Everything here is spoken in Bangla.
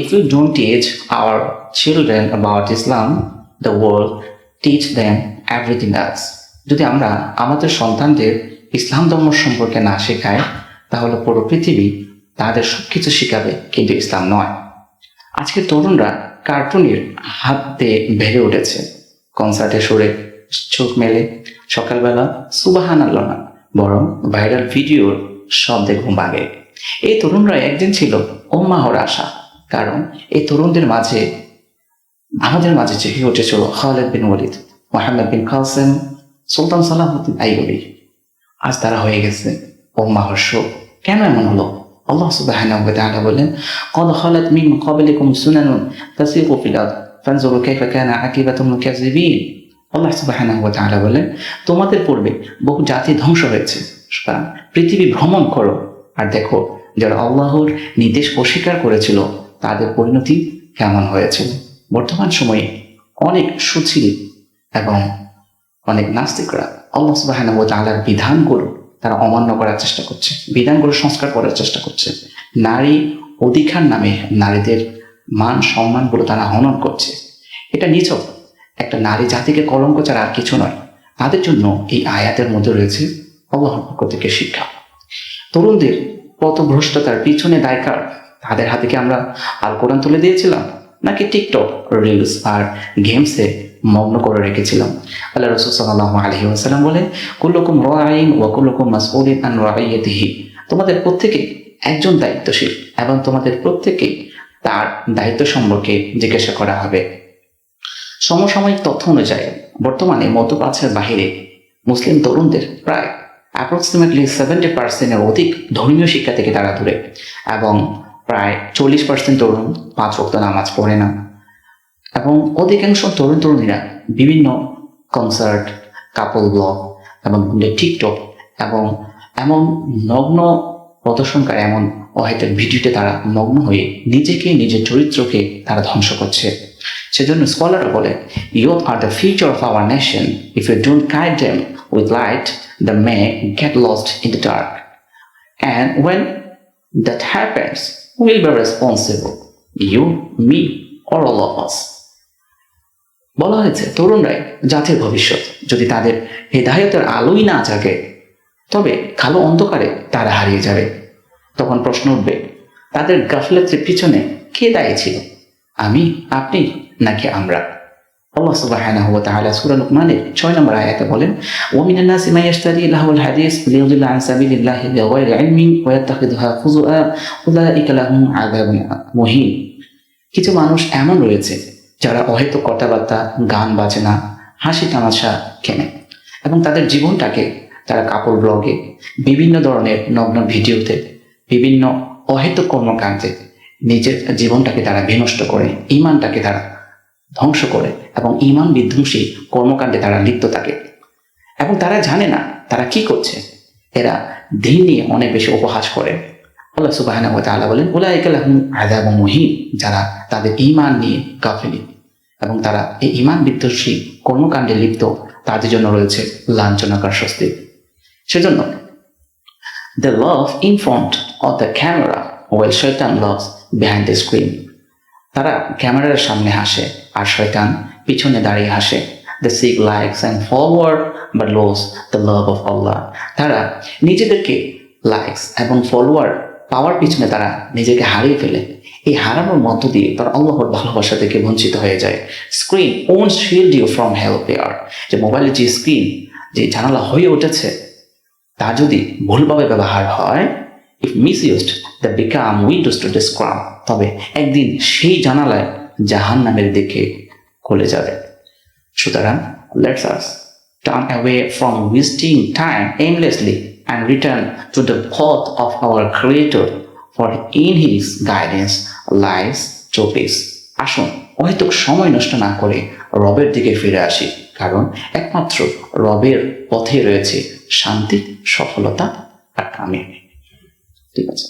if we don't teach our children about Islam, the world teach them everything else. যদি আমরা আমাদের সন্তানদের ইসলাম ধর্ম সম্পর্কে না শেখাই, তাহলে পুরো পৃথিবী তাদের সবকিছু শিখাবে, কিন্তু ইসলাম নয়। আজকের তরুণরা কার্টুনের হাতে বেড়ে উঠেছে। কনসার্টে সুরে চোখ মেলে সকালবেলা সুবহানাল্লাহ না, বরং ভাইরাল ভিডিওর শব্দে ঘুম ভাঙে। এই তরুণরা একদিন ছিল উম্মাহর আশা, কারণ এই তরুণদের মাঝে আমাদের মাঝে জেগে উঠেছিল খালিদ বিন ওয়ালিদ, মোহাম্মদ বিন কাসেম, সুলতান সালাহুদ্দিন আইয়ুবী। আজ তারা হয়ে গেছে উম্মাহর শোক। কেন এমন হলো? আল্লাহ সুবহানাহু ওয়া তাআলা বলেন, ক্বাদ খালাত মিন ক্বাবলিকুম সুনানুন তাসিরু ফিল আরদ ফানজুরু কাইফা কানা আকিবাতুল মুকাজ্জিবিন। আল্লাহ সুবহানাহু ওয়া তাআলা বলেন, তোমাদের পূর্বে বহু জাতি ধ্বংস হয়েছে, সুতরাং পৃথিবী ভ্রমণ করো আর দেখো যারা আল্লাহর নির্দেশ অস্বীকার করেছিল তাদের পরিণতি কেমন হয়েছিল। বর্তমান সময়ে অনেক সুশীল এবং অনেক নাস্তিকরা আল্লাহ সুবহানাহু ওয়া তাআলার বিধানগুলো তারা অমান্য করার চেষ্টা করছে, বিধানগুলো সংস্কার করার চেষ্টা করছে। নারী অধিকার নামে নারীদের মান সম্মানগুলো তারা হনন করছে। এটা নিছক একটা নারী জাতিকে কলঙ্ক ছাড়া আর কিছু নয়। তাদের জন্য এই আয়াতের মধ্যে রয়েছে আল্লাহর পক্ষ থেকে শিক্ষা। তরুণদের পথভ্রষ্টতার পিছনে দায়কার তাদের হাতে কি আমরা আল কোরআন তুলে দিয়েছিলাম, নাকি টিকটক, রিলস আর গেমসে মগ্ন করে রেখেছিলাম? আল্লাহ রাসূল সাল্লাল্লাহু আলাইহি ওয়াসাল্লাম বলেন, কুল্লুকুম রাঈন ওয়া কুল্লুকুম মাসউলুন আন রাঈয়াতিহি। তোমাদের প্রত্যেকে একজন দায়িত্বশীল এবং তোমাদের প্রত্যেকে তার দায়িত্ব সম্পর্কে জিজ্ঞাসা করা হবে। সমসাময়িক তথ্য অনুযায়ী বর্তমানে মধ্যপ্রাচ্যের বাহিরে মুসলিম তরুণদের প্রায় অ্যাপ্রক্সিমেটলি 70% অধিক ধর্মীয় শিক্ষা থেকে তারা দূরে, এবং প্রায় 40% তরুণ 5 ওয়াক্ত নামাজ পড়ে না, এবং অধিকাংশ তরুণীরা বিভিন্ন কনসার্ট, কাপল ব্লগ এবং টিকটক এবং এমন নগ্ন প্রদর্শনকারী এমন অহেতুক ভিডিওতে তারা মগ্ন হয়ে নিজেকে, নিজের চরিত্রকে তারা ধ্বংস করছে। সেজন্য স্কলাররা বলে, youth are the future of our nation, if you don't guide them with light they may get lost in the dark, and when that happens who will be responsible? You, me, or all of us? বলা হয়েছে তরুণরাই জাতির ভবিষ্যৎ। যদি তাদের হেদায়েতের আলোই না জাগে, তবে কালো অন্ধকারে তারা হারিয়ে যাবে। তখন প্রশ্ন উঠবে, তাদের গাফলতের পিছনে কে দায়ী ছিল? আমি, আপনি, নাকি আমরা? আল্লাহ সুবহানাহু ওয়া তাআলা সূরা লুকমানের 6 নম্বর আয়াতে বলেন, ওয়া মিনান নাসি মান ইয়াশতারি লাহুল হাদিস লিয়ুদিল্লা আন সাবিলিল্লাহি বিগাইরি ইলমিন ওয়া ইয়াত্তাখিযুহা হুজুআ উলাইকা লাহুম আযাবুন মুহিন। কিছু মানুষ এমন রয়েছে যারা অহেতুক কথাবার্তা, গান বাজনা, হাসি তামাশা কেনে এবং তাদের জীবনটাকে তারা কাপড় ব্লগে, বিভিন্ন ধরনের নগ্ন ভিডিওতে, বিভিন্ন অহেতুক কর্মকাণ্ডে নিজের জীবনটাকে তারা বিনষ্ট করে, ঈমানটাকে তারা ধ্বংস করে এবং ঈমান বিধ্বংসী কর্মকাণ্ডে তারা লিপ্ত থাকে, এবং তারা জানে না তারা কি করছে। এরা দিন নিয়ে অনেক বেশি উপহাস করে। আল্লাহ সুবহানাহু ওয়া তাআলা বলেন, উলাইকা লাহুম আযাবুন মুহিন। যারা তাদের ঈমান নিয়ে গাফিল এবং তারা এই ঈমান বিধ্বংসী কর্মকাণ্ডে লিপ্ত, তাদের জন্য রয়েছে লাঞ্ছনাকর শাস্তি। সেজন্য they love in front of the camera while shaitan loves behind the screen. তারা ক্যামেরার সামনে হাসে আর শয়তান পিছনে দাঁড়িয়ে হাসে। They seek likes and followers but lose the love of Allah. তারা নিজেদেরকে লাইকস এবং ফলোয়ার পাওয়ার পিছনে তারা নিজেকে হারিয়ে ফেলে। এই হারানোর মধ্য দিয়ে তারা আল্লাহর ভালোবাসা থেকে বঞ্চিত হয়ে যায়। Screen won't shield you from hellfire. যে মোবাইলের যে স্ক্রিন, যে জানালা হয়ে উঠেছে, তা যদি ভুলভাবে ব্যবহার হয়, if misused, they become windows to the scrum. তবে একদিন সেই জানালায় জাহান্নামের দিকে খুলে যাবে। সুতরাং let's us turn away from wasting time aimlessly and return to the path of our Creator, for in His guidance lies true peace. আসুন অহেতুক সময় নষ্ট না করে রবের দিকে ফিরে আসি, কারণ একমাত্র রবের পথে রয়েছে শান্তি, সফলতা আর কামিয়াবি। ঠিক আছে।